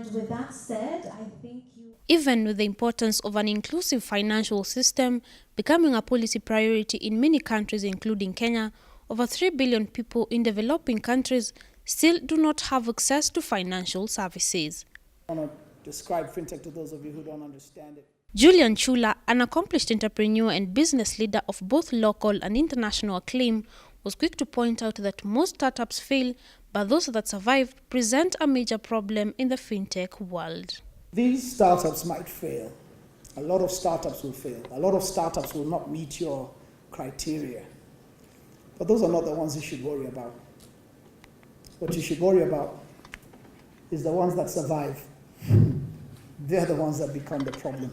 And with that said, I think Even with the importance of an inclusive financial system becoming a policy priority in many countries, including Kenya, over 3 billion people in developing countries still do not have access to financial services. I want to describe fintech to those of you who don't understand it. Julian Chula, an accomplished entrepreneur and business leader of both local and international acclaim, was quick to point out that most startups fail, but those that survive present a major problem in the fintech world. These startups might fail. A lot of startups will fail. A lot of startups will not meet your criteria. But those are not the ones you should worry about. What you should worry about is the ones that survive. They're the ones that become the problem.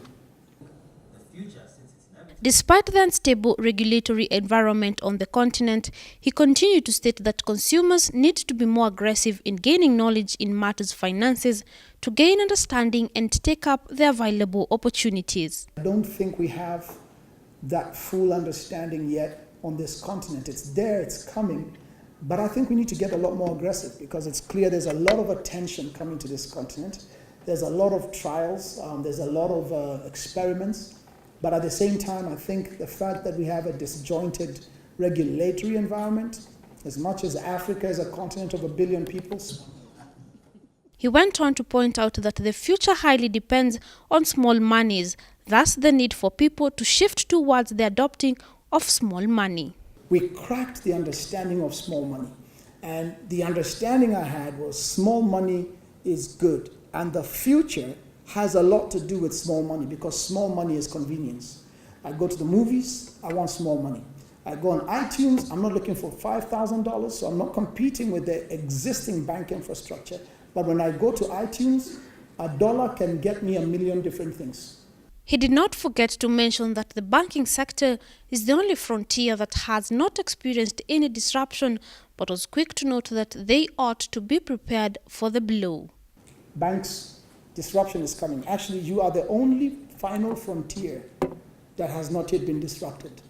Despite the unstable regulatory environment on the continent, he continued to state that consumers need to be more aggressive in gaining knowledge in matters of finances to gain understanding and take up the available opportunities. I don't think we have that full understanding yet on this continent. It's there, it's coming, but I think we need to get a lot more aggressive because it's clear there's a lot of attention coming to this continent. There's a lot of trials, there's a lot of experiments. But at the same time, I think the fact that we have a disjointed regulatory environment, as much as Africa is a continent of 1 billion people. He went on to point out that the future highly depends on small monies, thus the need for people to shift towards the adopting of small money. We cracked the understanding of small money. And the understanding I had was small money is good. And the future has a lot to do with small money because small money is convenience. I go to the movies, I want small money. I go on iTunes, I'm not looking for $5,000, so I'm not competing with the existing bank infrastructure. But when I go to iTunes, $1 can get me 1 million different things. He did not forget to mention that the banking sector is the only frontier that has not experienced any disruption, but was quick to note that they ought to be prepared for the blow. Banks, disruption is coming. Actually, you are the only final frontier that has not yet been disrupted.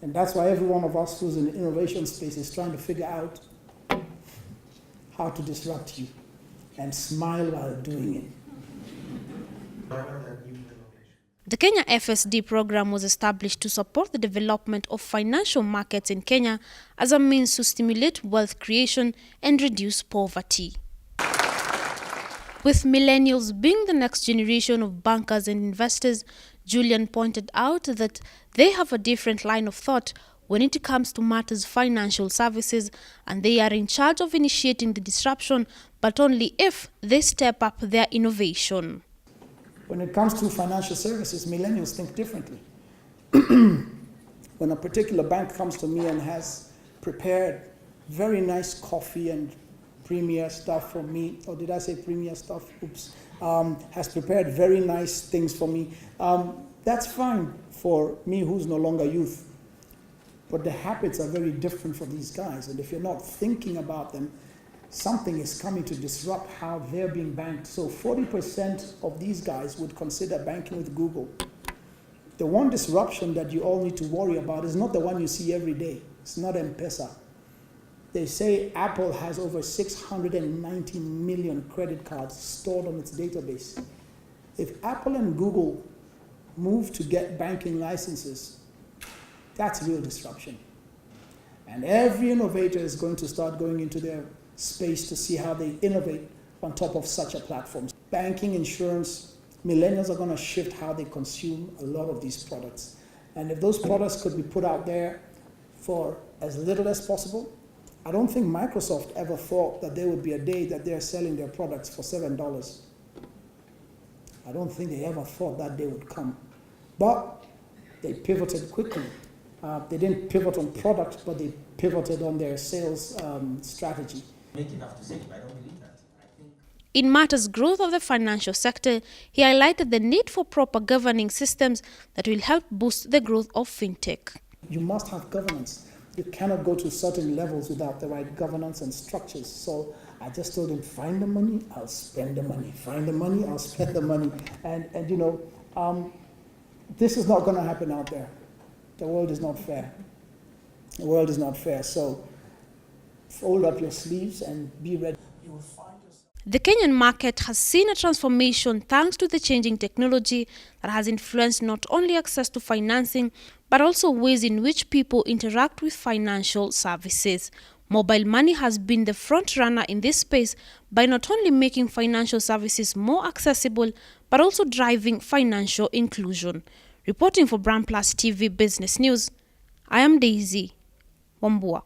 And that's why every one of us who's in the innovation space is trying to figure out how to disrupt you and smile while doing it. The Kenya FSD program was established to support the development of financial markets in Kenya as a means to stimulate wealth creation and reduce poverty. With millennials being the next generation of bankers and investors, Julian pointed out that they have a different line of thought when it comes to matters of financial services, and they are in charge of initiating the disruption, but only if they step up their innovation. When it comes to financial services, millennials think differently. When a particular bank comes to me and has prepared very nice coffee and premier stuff for me, or did I say premier stuff? Oops. Has prepared very nice things for me. That's fine for me who's no longer youth. But the habits are very different for these guys. And if you're not thinking about them, something is coming to disrupt how they're being banked. So 40% of these guys would consider banking with Google. The one disruption that you all need to worry about is not the one you see every day. It's not M-Pesa. They say Apple has over 690 million credit cards stored on its database. If Apple and Google move to get banking licenses, that's real disruption. And every innovator is going to start going into their space to see how they innovate on top of such a platform. Banking, insurance, millennials are going to shift how they consume a lot of these products. And if those products could be put out there for as little as possible, I don't think Microsoft ever thought that there would be a day that they're selling their products for $7. I don't think they ever thought that day would come. But they pivoted quickly. They didn't pivot on product, but they pivoted on their sales strategy. Make enough to say, but I don't believe that. In matters growth of the financial sector, he highlighted the need for proper governing systems that will help boost the growth of fintech. You must have governance. You cannot go to certain levels without the right governance and structures. So I just told him, find the money, I'll spend the money. Find the money, I'll spend the money. And you know, this is not going to happen out there. The world is not fair. The world is not fair. So fold up your sleeves and be ready. You will find yourself. The Kenyan market has seen a transformation thanks to the changing technology that has influenced not only access to financing, but also ways in which people interact with financial services. Mobile money has been the front runner in this space by not only making financial services more accessible, but also driving financial inclusion. Reporting for Brand Plus TV Business News, I am Daisy Wambua.